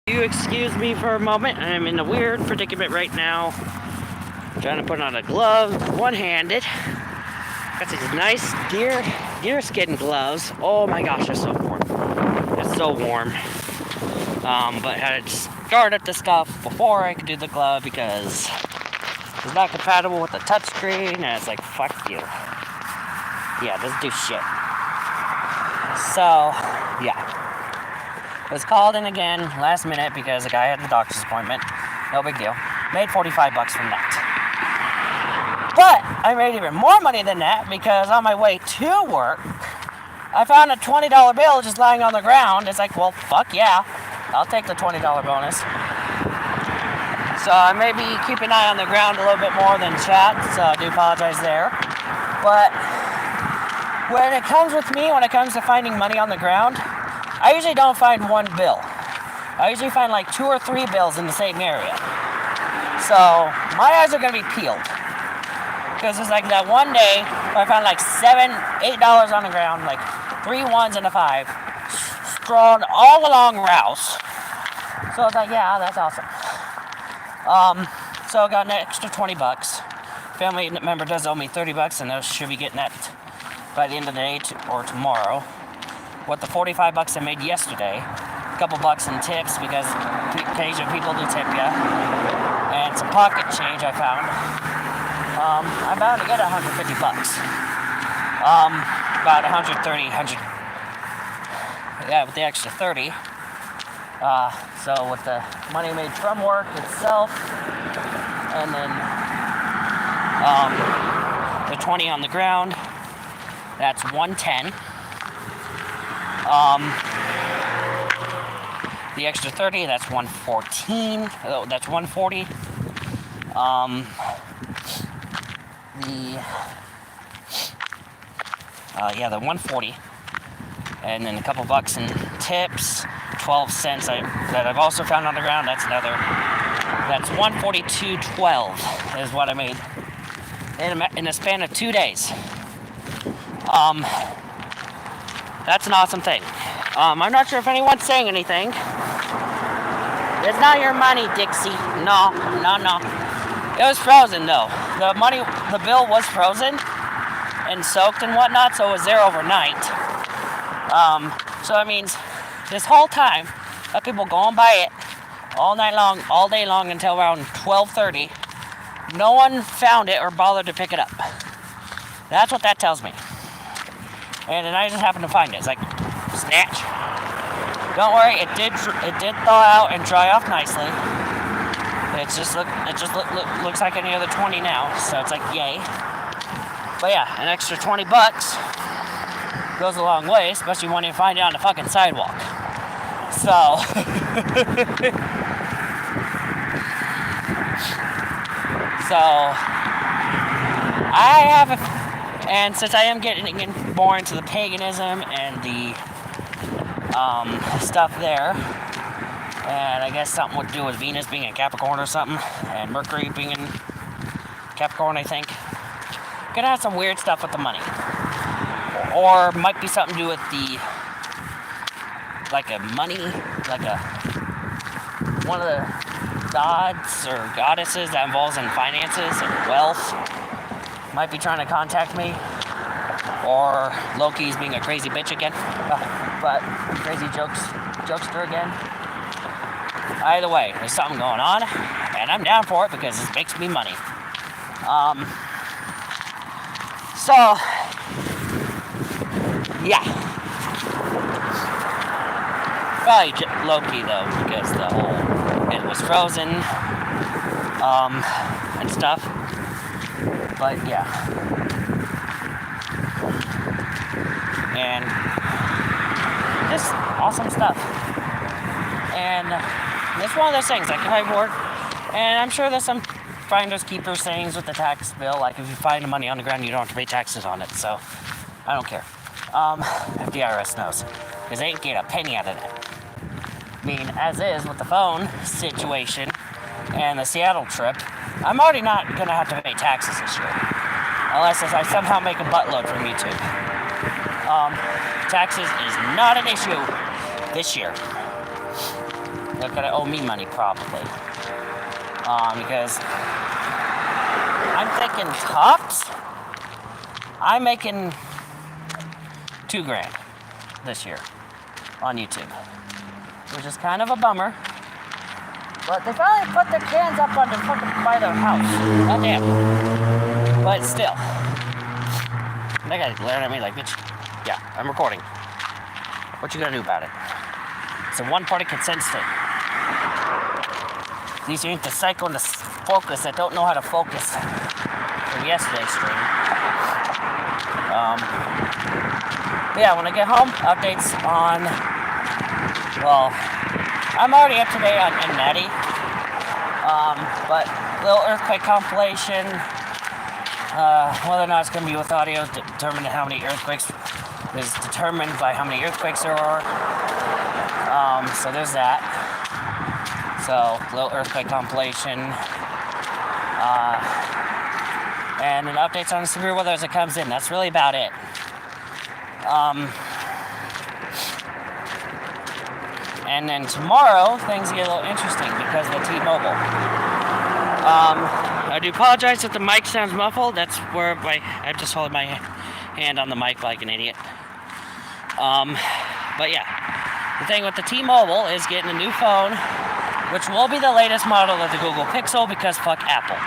You excuse me for a moment. I'm in a weird predicament right now. Trying to put on a glove, one-handed. Got these nice deer skin gloves. Oh my gosh, they're so warm. It's so warm. But I had to start up the stuff before I could do the glove because it's not compatible with the touchscreen, and it's like, fuck you. Yeah, it doesn't do shit. So, yeah. Was called in again last minute because the guy had a doctor's appointment. No big deal. Made 45 bucks from that. But I made even more money than that because on my way to work, I found a $20 bill just lying on the ground. It's like, well, fuck yeah. I'll take the $20 bonus. So I may be keeping an eye on the ground a little bit more than chat, so I do apologize there. But when it comes to finding money on the ground, I usually don't find one bill. I usually find like 2 or 3 bills in the same area. So my eyes are gonna be peeled. Because it's like that one day where I found like $7, $8 on the ground, like 3 ones and a 5, strewn all along Rouse. So I was like, yeah, that's awesome. So I got an extra 20 bucks. Family member does owe me 30 bucks, and I should be getting that by the end of the day or tomorrow. With the 45 bucks I made yesterday, a couple bucks in tips because occasionally people do tip ya, and some pocket change I found. I'm bound to get 150 bucks. About 130, 100. Yeah, with the extra 30. So with the money made from work itself, and then the 20 on the ground, that's 110. The extra 30, that's 114. Oh, that's 140. The 140. And then a couple bucks in tips, 12 cents that I've also found on the ground. That's 142.12 is what I made in a span of 2 days. That's an awesome thing. I'm not sure if anyone's saying anything. It's not your money, Dixie. No. It was frozen though. The bill was frozen and soaked and whatnot, so it was there overnight. So that means this whole time, people going by it all night long, all day long until around 12:30. No one found it or bothered to pick it up. That's what that tells me. And then I just happened to find it. It's like, snatch. Don't worry, it did thaw out and dry off nicely. It just looks like any other 20 now, so it's like, yay. But yeah, an extra 20 bucks goes a long way, especially when you find it on the fucking sidewalk. So, and since I am getting more into the paganism and the stuff there, and I guess something would do with Venus being in Capricorn or something, and Mercury being in Capricorn, I think. Gonna have some weird stuff with the money. Or might be something to do with one of the gods or goddesses that involves in finances and wealth. Might be trying to contact me. Or Loki's being a crazy bitch again. But crazy jokester again. Either way, there's something going on, and I'm down for it because it makes me money. So, yeah. Probably Loki though, because it was frozen, and stuff. But yeah. And just awesome stuff. And it's one of those things, like if I work, and I'm sure there's some finders keepers sayings with the tax bill, like if you find the money on the ground, you don't have to pay taxes on it, so I don't care. If the IRS knows, because they ain't get a penny out of it. I mean, as is with the phone situation and the Seattle trip, I'm already not gonna have to pay taxes this year, unless I somehow make a buttload from YouTube. Taxes is not an issue this year. They're gonna owe me money probably. Because I'm thinking tops, I'm making $2,000 this year on YouTube, which is kind of a bummer. But they finally put their cans up on the fucking by their house. God damn. But still, they gotta glare at me like, bitch. Yeah, I'm recording. What you gonna do about it? It's a one-party consent state. These are the psycho and the focus that don't know how to focus from yesterday's stream. Yeah, when I get home, updates on, well, I'm already up to date on Natty, but little earthquake compilation, whether or not it's going to be with audio, determined how many earthquakes is determined by how many earthquakes there are. So there's that. So little earthquake compilation, and then updates on the severe weather as it comes in. That's really about it. And then tomorrow, things get a little interesting because of the T-Mobile. I do apologize if the mic sounds muffled. That's where I'm just holding my hand on the mic like an idiot. But yeah, the thing with the T-Mobile is getting a new phone, which will be the latest model of the Google Pixel because fuck Apple.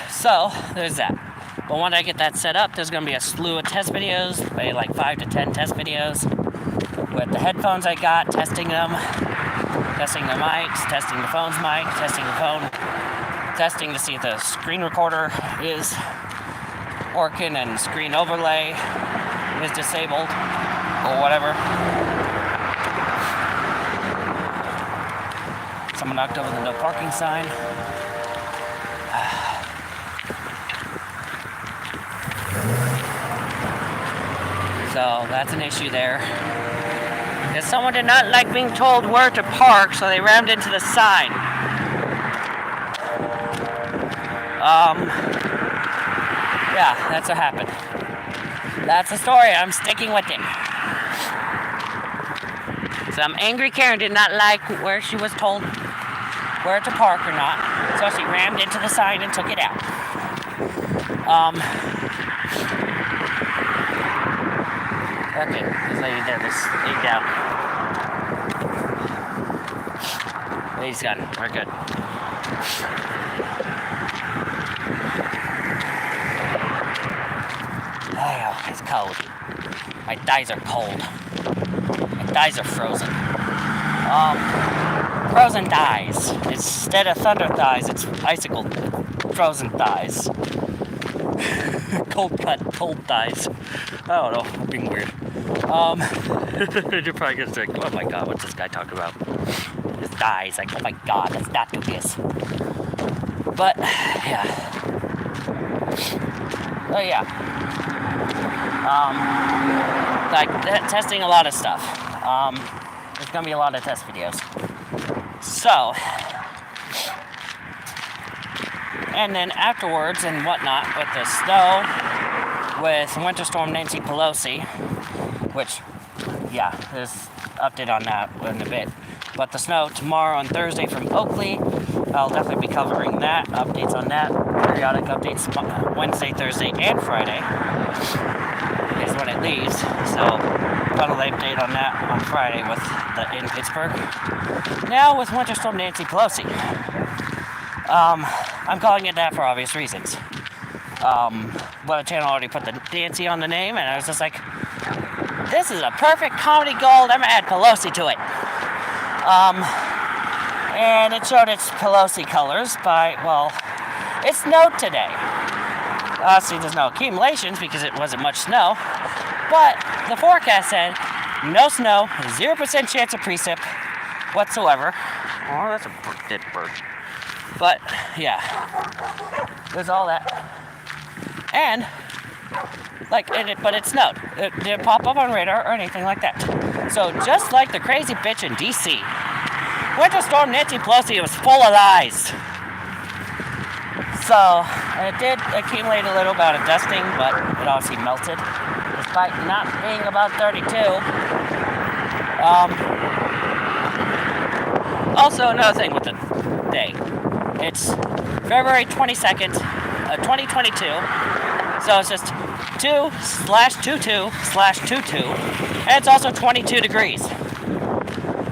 So there's that. But when I get that set up, there's going to be a slew of test videos, maybe like 5 to 10 test videos with the headphones I got, testing them, testing the mics, testing the phone's mic, testing the phone, testing to see if the screen recorder is working and screen overlay is disabled or whatever. Someone knocked over the no parking sign. So that's an issue there. Because someone did not like being told where to park, so they rammed into the sign. Yeah, that's what happened. That's the story. I'm sticking with it. Some angry Karen did not like where she was told where to park or not, so she rammed into the sign and took it out. Okay, this lady there, this lady down. Lady's gone. We're good. Oh, it's cold. My thighs are cold. My thighs are frozen. Frozen thighs. Instead of thunder thighs, it's icicle frozen thighs. Cold cut, cold thighs. I don't know, I'm being weird. You're probably gonna think, oh my god, what's this guy talking about? His thighs, like, oh my god, let's not do this. But, yeah. Oh yeah. Like, testing a lot of stuff. There's gonna be a lot of test videos. So, and then afterwards and whatnot, with the snow, with Winter Storm Nancy Pelosi, which, yeah, there's update on that in a bit. But the snow tomorrow and Thursday from Oakley, I'll definitely be covering that, updates on that, periodic updates Wednesday, Thursday, and Friday is when it leaves. So, final update on that on Friday with the in Pittsburgh. Now with Winter Storm Nancy Pelosi. I'm calling it that for obvious reasons. But the channel already put the Nancy on the name, and I was just like, this is a perfect comedy gold. I'm gonna add Pelosi to it. And it showed its Pelosi colors by, well, it snowed today. See, there's no accumulations because it wasn't much snow, but the forecast said no snow, 0% chance of precip whatsoever. Oh, that's a dead bird. But, yeah, there's all that. And, like, but it snowed. It didn't pop up on radar or anything like that. So, just like the crazy bitch in D.C., Winter Storm Nancy Pelosi was full of lies. So, it did accumulate a little amount of dusting, but it obviously melted. Despite not being about 32, Also, another thing with the day. It's February 22nd, 2022. So it's just 2/22/22. And it's also 22 degrees.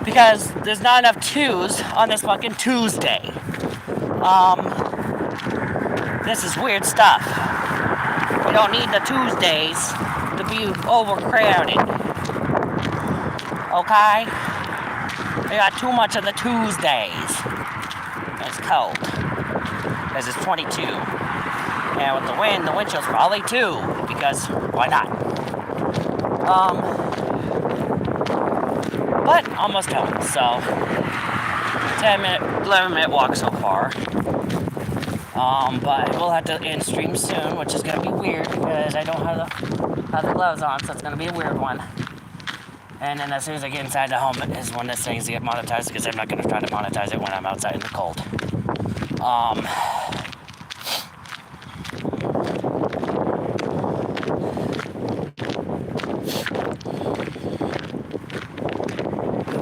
Because there's not enough 2s on this fucking Tuesday. This is weird stuff. We don't need the Tuesdays to be overcrowded. Okay? We got too much of the Tuesdays. It's cold. Because it's 22. And with the wind chill's probably 2. Because why not? But almost home, so 11-minute walk so far. But we'll have to end stream soon, which is gonna be weird because I don't have the gloves on, so it's gonna be a weird one. And then as soon as I get inside the home is when this thing's gonna get monetized, because I'm not gonna try to monetize it when I'm outside in the cold.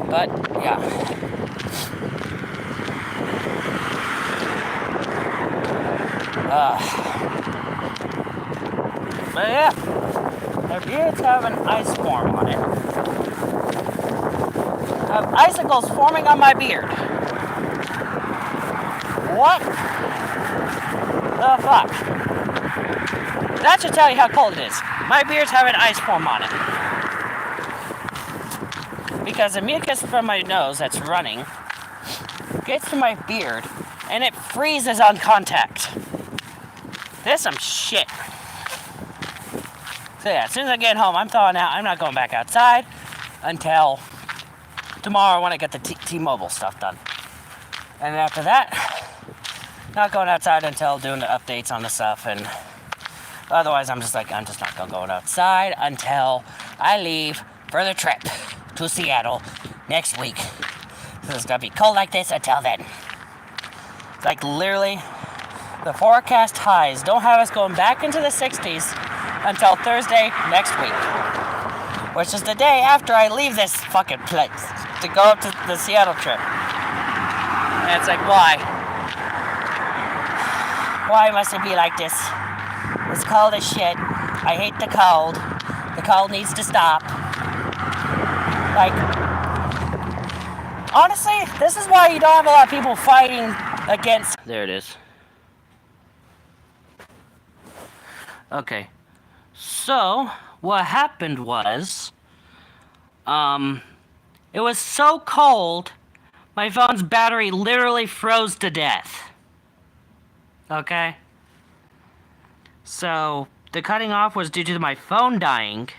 But yeah. But yeah, their beards have an ice form on it. I have icicles forming on my beard. What the fuck? That should tell you how cold it is. My beard's having ice form on it. Because the mucus from my nose that's running gets to my beard and it freezes on contact. This is some shit. So yeah, as soon as I get home, I'm thawing out. I'm not going back outside until tomorrow when I get the T-Mobile stuff done. And after that, not going outside until doing the updates on the stuff. And otherwise, I'm just not going to go outside until I leave for the trip to Seattle next week. So it's going to be cold like this until then. Like literally, the forecast highs don't have us going back into the 60s until Thursday next week, which is the day after I leave this fucking place to go up to the Seattle trip. And it's like, why? Why must it be like this? It's cold as shit. I hate the cold. The cold needs to stop. Like, honestly, this is why you don't have a lot of people fighting against... There it is. Okay. So, what happened was, it was so cold, my phone's battery literally froze to death. Okay? So, the cutting off was due to my phone dying,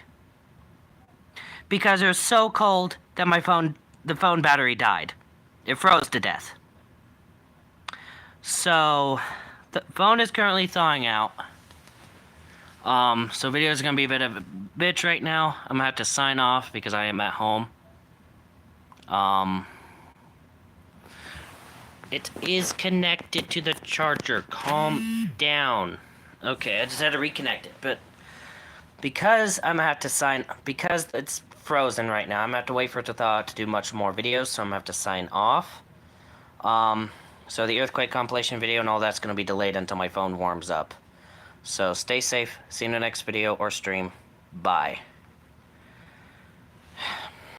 because it was so cold that the phone battery died. It froze to death. So, the phone is currently thawing out. So video is gonna be a bit of a bitch right now. I'm gonna have to sign off because I am at home. It is connected to the charger. Calm down. Okay, I just had to reconnect it, but because I'm gonna have to because it's frozen right now, I'm gonna have to wait for it to thaw out to do much more videos, so I'm gonna have to sign off. So the earthquake compilation video and all that's gonna be delayed until my phone warms up. So stay safe, see you in the next video or stream. Bye.